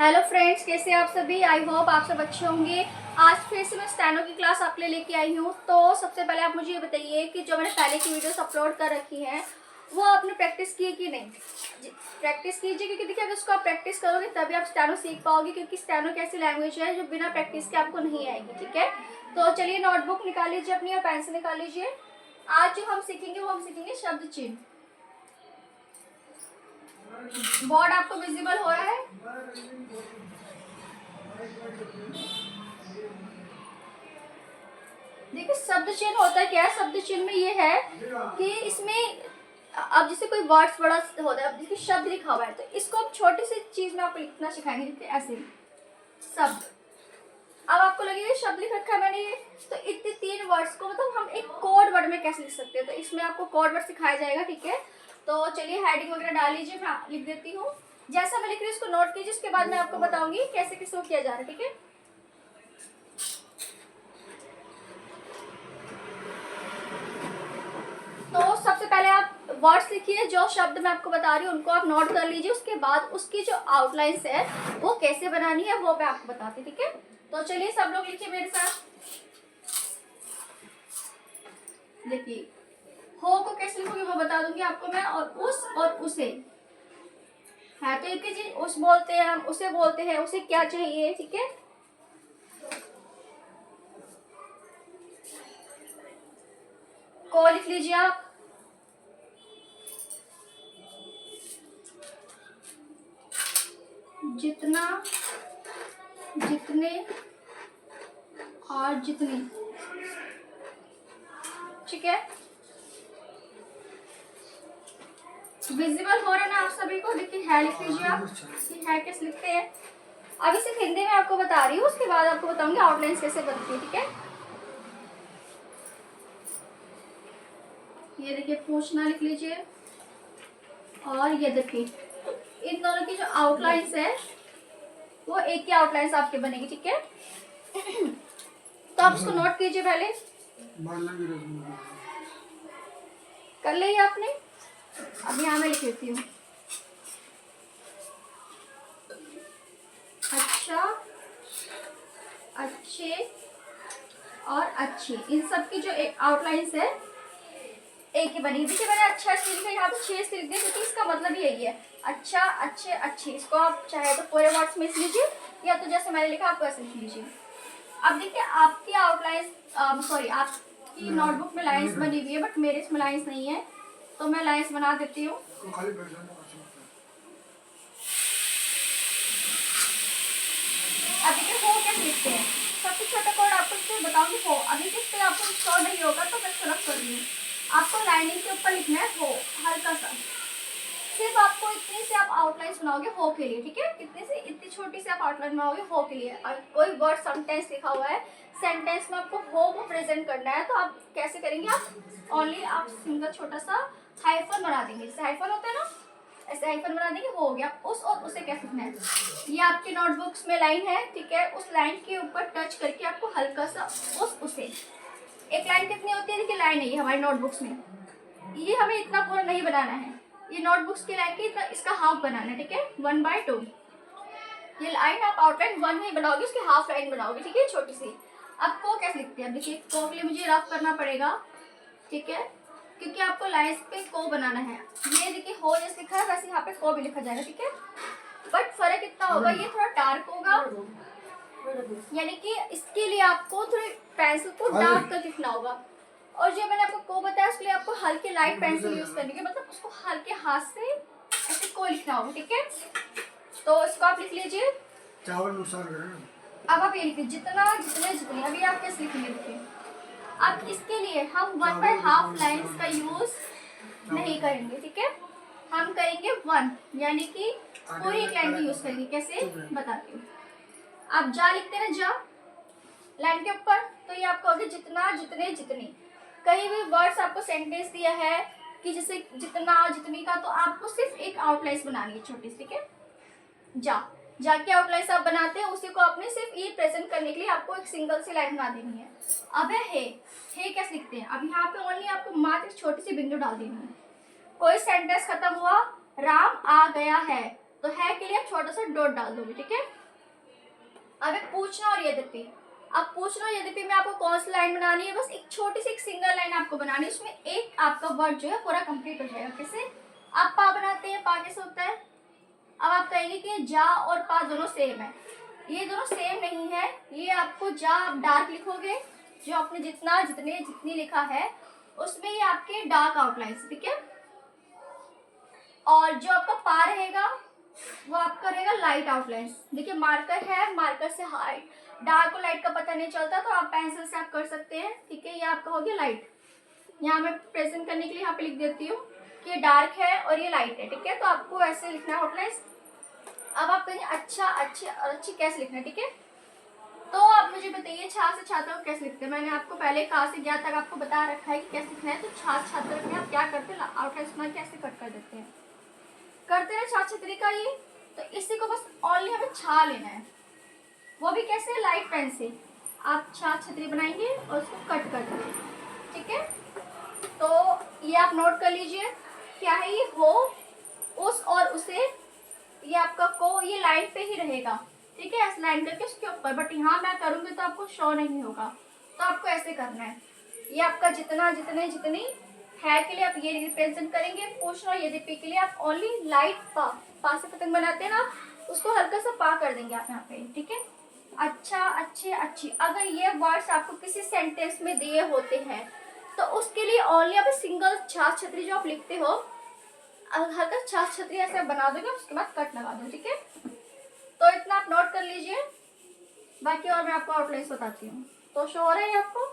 Hello friends, कैसे हैं आप सभी। आई होप आप सब अच्छे होंगे। आज फिर से मैं स्टेनो की क्लास आपके लिए लेके आई हूँ। तो सबसे पहले आप मुझे ये बताइए कि जो मैंने पहले की वीडियोस अपलोड कर रखी हैं वो आपने प्रैक्टिस की है कि नहीं। प्रैक्टिस कीजिए, क्योंकि देखिए अगर उसको आप प्रैक्टिस करोगे तभी आप स्टेनो सीख पाओगे, क्योंकि स्टेनो एक ऐसी लैंग्वेज है जो बिना प्रैक्टिस के आपको नहीं आएगी। ठीक है, तो चलिए नोटबुक निकाल लीजिए अपनी और पेंसिल निकाल लीजिए। आज जो हम सीखेंगे वो हम सीखेंगे शब्द चिन्ह। बोर्ड आपको विजिबल हो रहा है। देखिए शब्द चिन्ह होता है क्या है। शब्द चिन्ह में ये है कि इसमें अब जैसे कोई वर्ड्स बड़ा होता है, अब जैसे शब्द लिखा हुआ है तो इसको हम छोटी सी चीज में आपको लिखना सिखाएंगे, जैसे ऐसे शब्द। अब आपको लगेगा शब्द लिख रखा है मैंने ये, तो इतने 3 वर्ड्स को मतलब हम एक कोड वर्ड में कैसे लिख सकते हैं, तो इसमें आपको कोड वर्ड सिखाया जाएगा। ठीक है, तो चलिए हेडिंग वगैरह डाल लीजिए, मैं लिख देती हूँ। जैसा मैं लिख रही हूँ उसको नोट कीजिए, उसके बाद मैं आपको बताऊंगी कैसे किसको किया जा रहा है। ठीक है, तो सबसे पहले आप वर्ड्स लिखिए, जो शब्द मैं आपको बता रही हूँ उनको आप नोट कर लीजिए। उसके बाद उसकी जो आउटलाइंस है वो कैसे बनानी है वो मैं आपको बताती हूँ। ठीक है, तो चलिए सब लोग लिखिए मेरे साथ। देखिए हो को कैसे लिखोगे वो बता दूंगी आपको मैं। और उस और उसे है तो एक ही चीज, उस बोलते हैं हम, उसे बोलते हैं, उसे क्या चाहिए। ठीक है, को लिख लीजिए आप। जितना, जितने और जितनी। ठीक है, विजिबल हो रहा है ना आप सभी को। देखिए है लिख लीजिए आप, कि है कैसे लिखते हैं। अभी सिर्फ हिंदी में आपको बता रही हूँ, उसके बाद आपको बताऊंगी आउटलाइन कैसे बनती है। ठीक है, ये देखिए पूछना लिख लीजिए, और ये देखिए इन दोनों की जो आउटलाइंस है वो एक ही आउटलाइंस आपके बनेगी। ठीक है, तो आप इसको नोट कीजिए पहले। कर लिया आपने। अब यहाँ मैं लिख लेती हूँ। अच्छा, अच्छे और अच्छी, इन सब की जो एक आउटलाइंस है एक ही बनेगी। देखिए मैंने अच्छा से लिखा, यहाँ पे 6 से लिख दिया, क्योंकि इसका मतलब यही है अच्छा, अच्छे, अच्छी। इसको आप चाहे तो पूरे वर्ड्स में लिख लीजिए, या तो जैसे मैंने लिखा आप वैसे लिख लीजिए। अब देखिए आपकी आउटलाइंस, सॉरी आपकी नोटबुक में लाइंस बनी हुई है, बट मेरे इसमें लाइंस नहीं है, तो मैं लाइंस बना देती हूँ। अब देखिए हो कैसे लिखते हैं। सबसे छोटा कोड आपको इससे बताऊंगी हो। अभी जिस पे आपको इंस्टॉल नहीं होगा तो मैं सुलभ कर रही हूँ। आपको लाइनिंग के ऊपर लिखना है हो, हल्का सा। सिर्फ आपको इतनी से आप आउटलाइन बनाओगे हो के लिए। ठीक है, इतनी से इतनी छोटी से आप आउटलाइन बनाओगे हो के लिए। और कोई वर्ड सेंटेंस लिखा हुआ है, सेंटेंस में आपको हो को प्रेजेंट करना है, तो आप कैसे करेंगे। आप ओनली आप सिंगल छोटा सा हाइफन बना देंगे, जैसे हाइफन होता है ना, ऐसे हाइफन बना देंगे, हो गया। उस और उसे कैसे लिखना है, ये आपके नोटबुक्स में लाइन है। ठीक है, उस लाइन के ऊपर टच करके आपको हल्का सा उस उसे, एक लाइन कितनी होती है, देखिए लाइन है ये हमारी नोटबुक्स में, ये हमें इतना पूरा नहीं बनाना है, ये नोटबुक्स की लाइन की इतना इसका हाफ बनाना है। ठीक है, 1/2 ये लाइन आप आउटलाइन 1 नहीं बनाओगे, उसकी हाफ लाइन बनाओगे। ठीक है, छोटी सी। अब को कैसे लिखते हैं, देखिए को के लिए मुझे रफ करना पड़ेगा। ठीक है, क्योंकि आपको लाइंस पे को बनाना है। ये देखिए हो जैसे लिखा है वैसे यहाँ पे को भी लिखा जाएगा। ठीक है, बट फर्क कितना होगा, ये थोड़ा डार्क होगा, यानी कि इसके लिए आपको थोड़ी पेंसिल को डार्क कर लिखना होगा। और जो मैंने आपको को बताया उसके लिए आपको हल्के लाइट पेंसिल यूज करनी है, मतलब उसको हल्के हाथ से ऐसे को लिखना होगा। ठीक है, तो इसको आप लिख लीजिए। अब आप ये लिखिए जितना, जितने, जितने। अभी आप कैसे लिखेंगे, देखिए अब इसके लिए हम 1/2 लाइन्स का यूज नहीं करेंगे। ठीक है, हम करेंगे 1, यानी कि पूरी एक लाइन का यूज करेंगे। कैसे बताती हूँ। आप जा लिखते हैं जा लाइन के ऊपर, तो ये आपको होगा जितना, जितने, जितनी। कहीं भी वर्ड्स आपको सेंटेंस दिया है कि जैसे जितना, जितनी का, तो आपको सिर्फ एक आउटलाइन बनानी है छोटी सी। ठीक है, जा के आउटलाइन आप बनाते हैं, उसी को आपने सिर्फ ये प्रेजेंट करने के लिए आपको एक सिंगल सी लाइन बना देनी है। अब है कैसे लिखते हैं। अब यहाँ पे ओनली आपको मात्र छोटी सी बिंदु डाल देनी है। कोई सेंटेंस खत्म हुआ, राम आ गया है, तो है के लिए आप छोटा सा डॉट डाल दोगे, ठीक है। अब एक पूछना और यद्यपि। अब पूछना और यद्यपि में आपको कौन सी लाइन बनानी है, बस एक छोटी सी एक सिंगल लाइन आपको बनानी है, उसमें एक आपका वर्ड जो है पूरा कंप्लीट हो जाएगा। कैसे? आप पा बनाते हैं, पा कैसे होता है? अब आप कहेंगे कि जा और पा दोनों सेम है, ये दोनों सेम नहीं है। ये आपको जा आप डार्क लिखोगे, जो आपने जितनी लिखा है उसमें ये आपके डार्क आउटलाइन, ठीक है। और जो आपका पा रहेगा वो आपका रहेगा लाइट आउटलाइंस। देखिए मार्कर है, मार्कर से हाइट डार्क और लाइट का पता नहीं चलता, तो आप पेंसिल से आप कर सकते हैं, ठीक है। ये आपका हो गया लाइट। यहाँ मैं प्रेजेंट करने के लिए यहाँ पे लिख देती हूँ कि ये डार्क है और ये लाइट है, ठीक है। तो आपको ऐसे लिखना है आउटलाइंस। अब आप कहेंगे अच्छा, अच्छी और अच्छी कैसे लिखना है, ठीक है। तो आप मुझे बताइए छा से छात्रा को कैसे लिखते हैं। मैंने आपको पहले कहा से ज्ञात तक आपको बता रखा है कि कैसे लिखना है। तो छा से छात्रा में आप क्या करते हैं, आउटलाइंस बना के ऐसे कट कर देते हैं, करते हैं छाछ छतरी का ये। तो इसी को बस ओनली हमें छा लेना है, वो भी कैसे, लाइट पेन से आप छाछ छतरी बनाएंगे और उसको कट कर देंगे, ठीक है। तो ये आप नोट कर लीजिए क्या है ये, हो, उस और उसे, ये आपका को ये लाइन पे ही रहेगा, ठीक है। ऐसे लाइन करके उसके ऊपर, बट यहाँ मैं करूँगी तो आपको शो नहीं होगा, तो आपको ऐसे करना है। ये आपका जितना जितने जितनी है के लिए आप ये रिप्रेजेंट करेंगे। पूछना और यद्यपि के लिए आप ओनली लाइट पा से पतंग बनाते हैं ना, उसको हल्का सा पा कर देंगे आप यहाँ पे, ठीक है। अच्छा, अच्छे, अच्छी, अगर ये वर्ड्स आपको किसी सेंटेंस में दिए होते हैं तो उसके लिए ओनली आप सिंगल छाछ छतरी जो आप लिखते हो, हल्का छाछ छतरी ऐसे बना दोगे, उसके बाद कट लगा दो, ठीक है। तो इतना आप नोट कर लीजिए, बाकी और मैं आपको आउटलाइन बताती हूँ। तो शो हो रहा है आपको?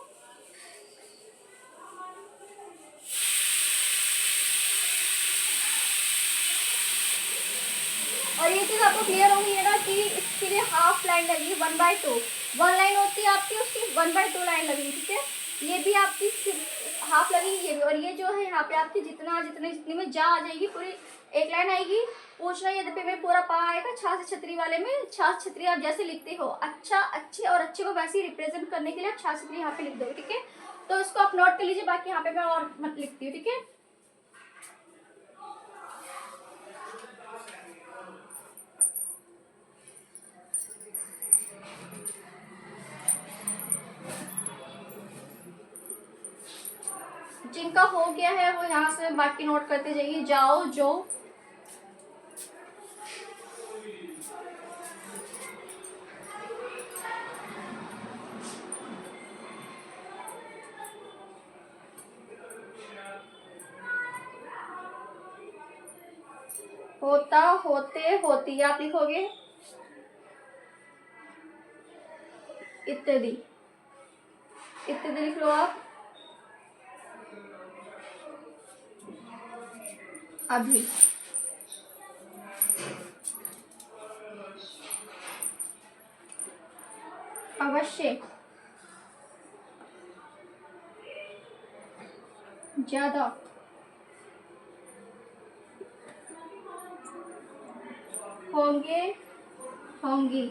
और ये चीज़ आपको क्लियर होगी है ना कि इसके लिए हाफ लाइन लगेगी, 1/2 1 लाइन होती है आपकी, उसकी 1/2 लाइन लगेगी, ठीक है। ये भी आपकी हाफ लगेगी, ये भी। और ये जो है यहाँ पे आपकी जितनी में जा आ जाएगी, पूरी एक लाइन आएगी। पूछना यद्यपि में पूरा पा आएगा। छाछ छतरी वाले में छाछ छतरी आप जैसे लिखते हो, अच्छा, अच्छे और अच्छे को वैसे ही रिप्रेजेंट करने के लिए आप छाछ छतरी यहाँ पे लिख दो, ठीक है। तो इसको आप नोट कर लीजिए, बाकी यहाँ पे मैं और मत लिखती हूँ, ठीक है। जिनका हो गया है वो यहाँ से बाकी नोट करते जाइए। जाओ, जो, होता, होते, होती आप लिखोगे। इत्यादि, इत्यादि लिख लो आप। अभी, अवश्य, ज्यादा, होंगे, होंगी,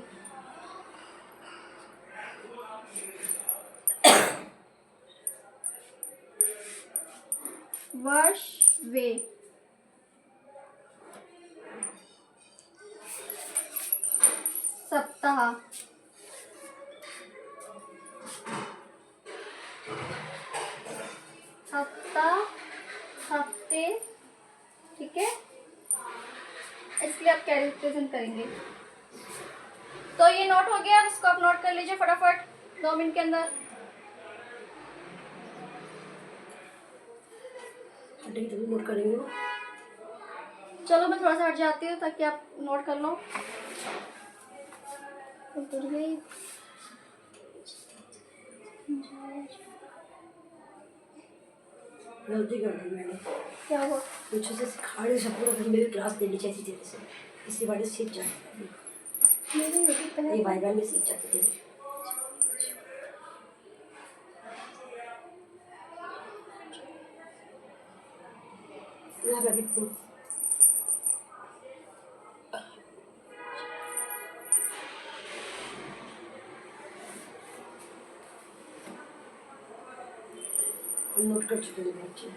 वर्ष, वे, सप्ताह, हफ्ता, हफ्ते, ठीक है। इसलिए आप क्या रिप्रेजेंट करेंगे। तो ये नोट हो गया, इसको आप नोट कर लीजिए फटाफट 2 मिनट के अंदर। नोट करेंगे। चलो मैं थोड़ा सा हट जाती हूँ ताकि आप नोट कर लो। गलती कर दी मैंने। क्या हुआ? कुछ से सिखा रहे सब पूरा मेरी क्लास देनी चाहिए तेरे से, इसी बारे में सीख जाए। ये भाई बहन में सीख जाते थे। नोट कर चुके हैं बच्चे।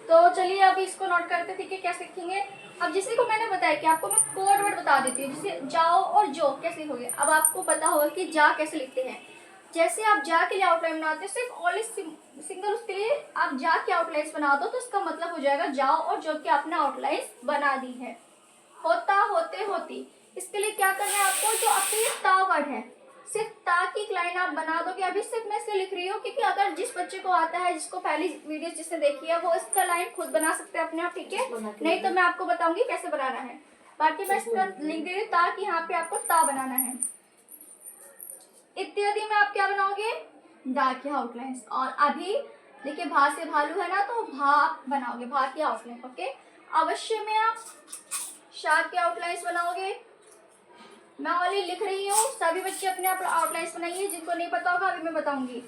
तो तो चलिए अब इसको नोट करते हैं, ठीक है, कैसे लिखेंगे। अब जिसे को मैंने बताया कि आपको मैं कोड वर्ड बता देती हूँ, जैसे जाओ और जो कैसे लिखोगे। अब आपको पता होगा कि जा कैसे लिखते हैं। जैसे आप जा के लिए आउटलाइन बनाते हो, सिर्फ ओनली सिंगल उसके लिए आप जा के आउटलाइन बना दो, तो इसका मतलब हो जाएगा जाओ और जो कि आपने आउटलाइन बना दी है। होता, होते, होती, इसके लिए क्या करना है आपको, जो आपके ता वर्ड है, सिर्फ ता की एक लाइन आप बना दोगे। अभी सिर्फ मैं इसलिए लिख रही हूँ क्योंकि अगर जिस बच्चे को आता है, जिसको पहली वीडियो जिसने देखी है, वो इसका लाइन खुद बना सकते हैं अपने आप, ठीक है। नहीं तो मैं आपको बताऊंगी कैसे बनाना है। बाकी मैं इसका लिख दे रही हूँ ता, कि यहाँ पे आपको ता बनाना है। इत्यादि में आप क्या बनाओगे, दा की आउटलाइंस। और अभी देखिए भा से भालू है ना, तो भा बनाओगे, भा की आउटलाइन, ओके। अवश्य में आप शा की आउटलाइंस बनाओगे। मैं ऑलरेडी लिख रही हूँ, सभी बच्चे अपने आप आउटलाइंस बनाइए। जिनको नहीं पता होगा अभी मैं बताऊंगी।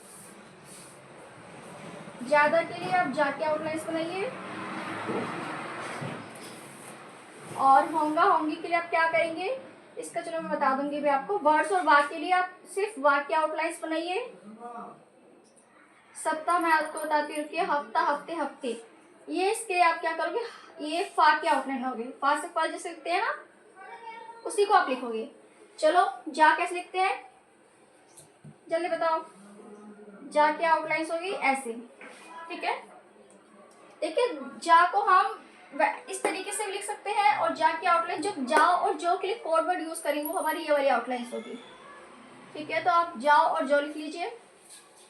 ज्यादा के लिए आप जा के आउटलाइंस बनाइए। और होंगा, होंगी के लिए आप क्या करेंगे, इसका चलो मैं बता दूंगी भी आपको। वर्ड्स और वाक्य के लिए आप सिर्फ वाक्य आउटलाइंस बनाइए। सप्ताह मैं आपको बताती हूँ, रुकिए, हफ्ता, हफ्ते, हफ्ते, ये इसके आप क्या करोगे, ये फा के आउटलाइन होगे। फा से फा जैसे लिखते हैं ना, उसी को आप लिखोगे। चलो जा कैसे लिखते हैं, जल्दी बताओ। जा के आउटलाइंस होगी ऐसे, ठीक है। देखिए जा को हम इस तरीके से भी लिख सकते हैं, और जा की आउटलाइन, जो जाओ और जो के लिए कोड वर्ड यूज करेंगे वो हमारी ये वाली आउटलाइंस होगी, ठीक है। तो आप जाओ और जो लिख लीजिए।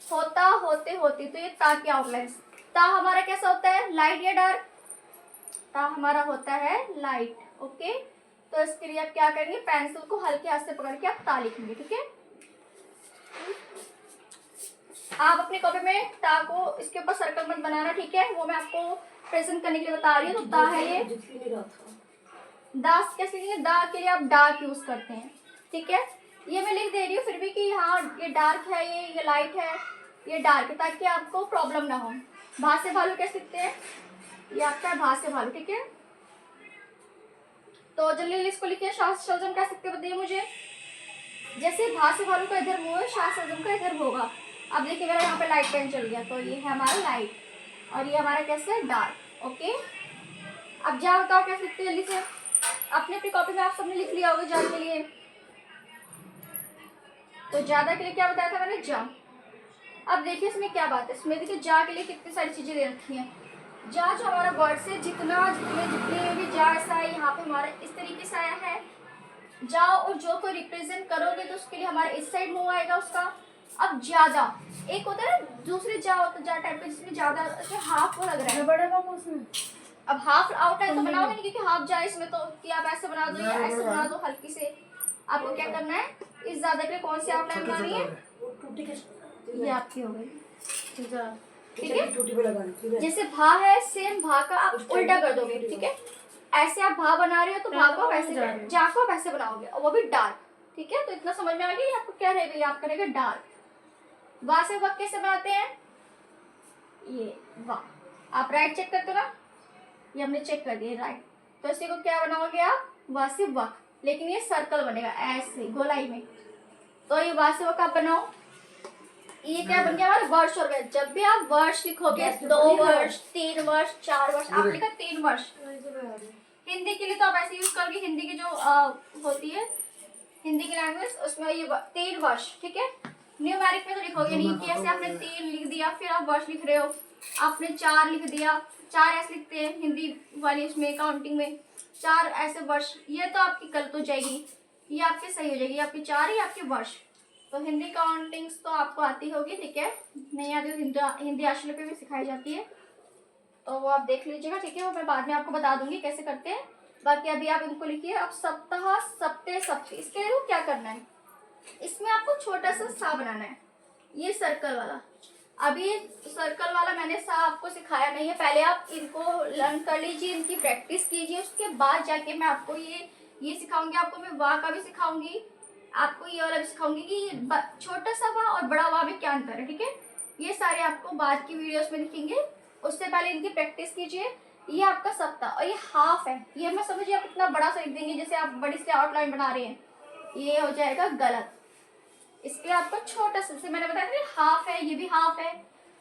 होता, होते, होती, तो ये ता की आउटलाइंस। ता हमारा कैसा होता है, लाइट या डार्क, ता हमारा होता है लाइट, ओके। तो इसके लिए आप क्या करेंगे, पेंसिल को हल्के हाथ से पकड़ के आप ता लिखेंगे, ठीक है। आप अपनी कॉपी में ता को इसके ऊपर सर्कल मत बनाना, ठीक है, वो मैं आपको प्रेजेंट करने के लिए बता रही हूँ। तो ता है ये। दास कैसे लिखेंगे, दा के लिए आप डार्क यूज करते हैं, ठीक है। ये मैं लिख दे रही हूँ फिर भी कि हाँ ये डार्क है, ये लाइट है, ये डार्क है, ताकि आपको प्रॉब्लम ना हो। भा से भालू कैसे लिखते हैं, ये आपका भा से भालू, ठीक है। तो जल्दी इसको लिखिए। शास्त्रजम कैसे लिखते बताइए मुझे। जैसे भा से भालू का इधर वो है, शास्त्रजम का इधर होगा। अब देखिए मेरा यहाँ पे लाइट पेन चल गया, तो ये है हमारा लाइट, और ये हमारा कैसे है, डार्क, ओके। अब जा बताओ कैसे लिखते हैं, जल्दी से। अपनी अपनी कॉपी में आप सबने लिख लिया होगा जा के लिए। तो ज्यादा के लिए क्या बताया था मैंने, जा। अब देखिए इसमें क्या बात है, इसमें देखिए जा के लिए कितनी सारी चीजें दे रखी हैं। जा जो हमारा वर्ड से जितने भी जा ऐसा है, यहाँ पे हमारा इस तरीके से आया है। जाओ और जो को रिप्रेजेंट करोगे तो उसके लिए हमारा इस साइड मुंह आएगा उसका। अब ज्यादा एक होता है दूसरे जा होता, जा टाइप का जिसमें ज्यादा हाफ वो लग रहा है, बड़े बाबू उसमें। अब हाफ आउटलाइन तो बनाओगे नहीं, क्योंकि हाफ जा इसमें, तो कि आप ऐसे बना दो या ऐसे बना दो हल्की से। आपको क्या करना है, इस ज्यादा के लिए कौन सी आउटलाइन बनानी है, ये आपकी हो गई, ठीक है। जैसे भा है, सेम भा का आप उल्टा कर दोगे, ठीक है। ऐसे आप भा बना रहे हो तो भा को वैसे, जा को वैसे बनाओगे, और वो भी डार्क, ठीक है। तो इतना समझ में आ गया आपको क्या रहेगा, आप करेंगे डार्क। वाह से वक्त कैसे बनाते हैं, ये वाह आप राइट चेक करते हो ना, ये हमने चेक कर दिया राइट। तो इसी को क्या बनाओगे आप, वाह से वक्त, लेकिन ये सर्कल बनेगा ऐसे गोलाई में। तो ये वाह से वक्त आप बनाओ। ये क्या बन गया हमारे वर्ष हो गए। जब भी आप वर्ष लिखोगे, 2 वर्ष, 3 वर्ष, 4 वर्ष, आप लिखा 3 वर्ष। हिंदी के लिए तो आप ऐसे यूज करोगे, हिंदी की जो होती है हिंदी की लैंग्वेज, उसमें ये 3 वर्ष, ठीक है। न्यूमेरिक में तो लिखोगे नहीं कि ऐसे आपने 3 लिख दिया फिर आप वर्ष लिख रहे हो, आपने 4 लिख दिया, 4 ऐसे लिखते हैं हिंदी वाली उसमें काउंटिंग में, 4 ऐसे वर्ष, ये तो आपकी गलत हो जाएगी, ये आपकी सही हो जाएगी, आपकी 4 ही आपके वर्ष। तो हिंदी काउंटिंग्स तो आपको आती होगी, ठीक है, नहीं आती तो हिंदी आश्रय पे भी सिखाई जाती है, तो वो आप देख लीजिएगा, ठीक है। वो मैं बाद में आपको बता दूंगी कैसे करते हैं। बाकी अभी आप इनको लिखिए। अब सप्ताह, सप्ते, सप्ती, इसके लिए क्या करना है, इसमें आपको छोटा सा सा बनाना है, ये सर्कल वाला। अभी सर्कल वाला मैंने सा आपको सिखाया नहीं है, पहले आप इनको लर्न कर लीजिए, इनकी प्रैक्टिस कीजिए, उसके बाद जाके मैं आपको ये सिखाऊंगी। आपको मैं वाह का भी सिखाऊंगी, आपको ये वाला भी सिखाऊंगी कि छोटा सा वाह और बड़ा वाह में क्या अंतर है, ठीक है। ये सारे आपको बाद की वीडियोस में दिखेंगे, उससे पहले इनकी प्रैक्टिस कीजिए। ये आपका सप्ताह, और ये हाफ है, ये मैं समझिए आप इतना बड़ा सा लिख देंगे जैसे आप बड़ी से आउटलाइन बना रहे हैं, ये हो जाएगा गलत। इसके आपको छोटा सा, जैसे मैंने बताया था हाफ है, ये भी हाफ है,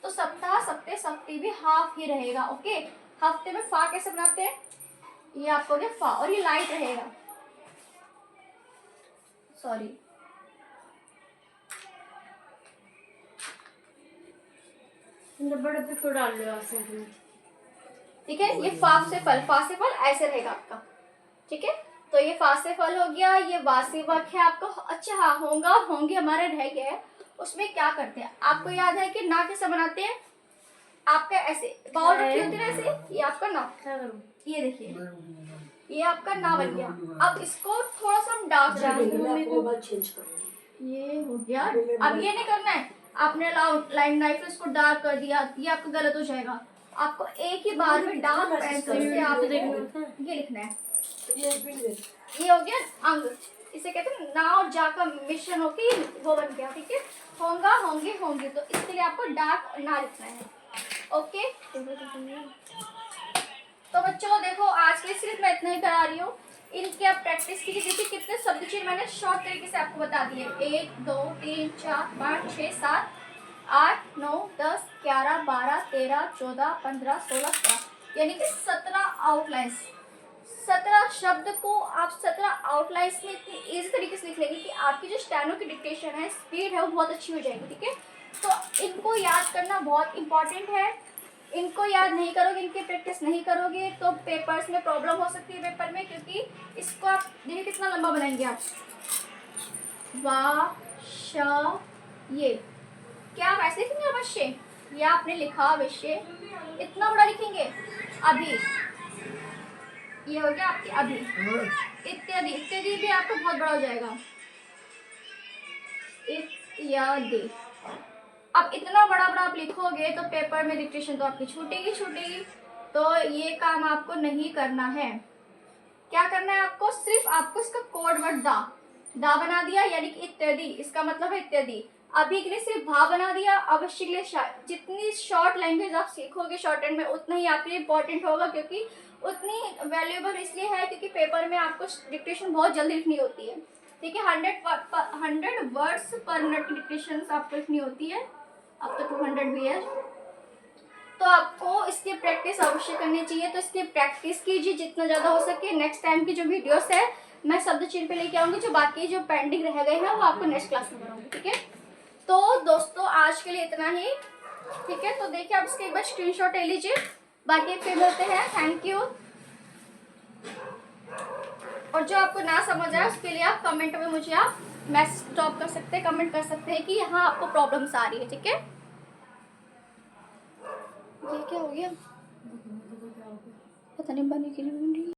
तो सप्ताह, सप्ते, सप्ती भी हाफ ही रहेगा, ओके। हफ्ते में फा कैसे बनाते हैं, ये आपको हो गया फा, और ये लाइट रहेगा, सॉरी डब्बे डब्बे क्यों डाल रहे हो ऐसे? ठीक है। ये फा से फल ऐसे रहेगा आपका, ठीक है। तो ये फा से फल हो गया, ये वासी वक है आपका। अच्छा हाँ, होगा होंगे हमारे रह गए हैं, उसमें क्या करते हैं आपको याद है कि ना कैसे बनाते हैं, आपका ऐसे बाउल रखी होती है ना ऐसे, ये आपका ना, क्या करूं? ये देखिए ये आपका ना बन गया। अब इसको थोड़ा सा हम डार्क करेंगे, मैं आपको मोबाइल चेंज करूंगी। ये हो गया। अब ये नहीं करना है, आपने लाइन नाइफ इसको डार्क कर दिया, ये आपका गलत हो जाएगा। आपको एक ही बार में डार्क पेंसिल से आप ये लिखना है। ये हो गया अंग, इसे कहते हैं ना और जा का मिश्रण होके ये वो बन गया, ठीक है। होगा होंगे होंगे, तो इसके लिए आपको डार्क ना लिखना है, ओके। तो बच्चों देखो, आज के लिए सिर्फ मैं इतना ही करा रही हूँ, इनकी आप प्रैक्टिस कीजिए। देखिए कितने शब्द चिन्ह मैंने शॉर्ट तरीके से आपको बता दिए, 1 2 3 4 5 6 7 8 9 10 11 12 13 14 15 16 17, यानी कि 17 आउटलाइंस। 17 शब्द को आप 17 आउटलाइंस में इतनी ईजी तरीके से लिख लेंगे कि आपकी जो स्टेनो की डिक्टेशन है, स्पीड है, वो बहुत अच्छी हो जाएगी, ठीक है। तो इनको याद करना बहुत इंपॉर्टेंट है। इनको याद नहीं करोगे, इनकी प्रैक्टिस नहीं करोगे, तो पेपर्स में प्रॉब्लम हो सकती है पेपर में, क्योंकि इसको आप देखिए कितना लंबा बनाएंगे आप, वा श ये क्या आप ऐसे लिखेंगे अवश्य, या आपने लिखा विषय इतना बड़ा लिखेंगे, अभी ये हो गया आपके अभी, इत्यादि इत्यादि भी आपका बहुत बड़ा हो जाएगा, इत्यादि। अब इतना बड़ा बड़ा आप लिखोगे तो पेपर में डिक्टेशन तो आपकी छूटेगी छूटेगी, तो ये काम आपको नहीं करना है। क्या करना है आपको, सिर्फ आपको इसका कोड वर्ड दा बना दिया, यानी कि इत्यादि, इसका मतलब है इत्यादि। अभी के लिए सिर्फ भा बना दिया, अवश्य के लिए जितनी शॉर्ट लैंग्वेज आप सीखोगे शॉर्ट हैंड में, उतना ही आपके लिए इंपॉर्टेंट होगा, क्योंकि उतनी वैल्यूएबल इसलिए है क्योंकि पेपर में आपको डिक्टेशन बहुत जल्दी लिखनी होती है, ठीक है। 100 वर्ड्स पर मिनट की डिक्टेशन आपको लिखनी होती है, अब तो 200 भी है। तो आपको इसकी प्रैक्टिस अवश्य करनी चाहिए, तो इसकी प्रैक्टिस कीजिए जितना ज़्यादा हो सके। नेक्स्ट टाइम की जो वीडियोस है मैं शब्द चिन्ह पे लेके आऊँगी, जो बाकी जो पेंडिंग रह गए हैं वो आपको नेक्स्ट क्लास में कराऊंगी, ठीक है। तो दोस्तों आज के लिए इतना ही, ठीक है। तो देखिए आप इसके एक बार स्क्रीनशॉट ले लीजिए, बाकी फिर मिलते हैं, थैंक यू। और जो आपको ना समझ आए उसके लिए आप कमेंट में मुझे आप मैसेज ड्रॉप कर सकते हैं, कमेंट कर सकते हैं कि यहाँ आपको प्रॉब्लम्स आ रही है, ठीक है। ये क्या हो गया, पता नहीं बनी कि नहीं बनी।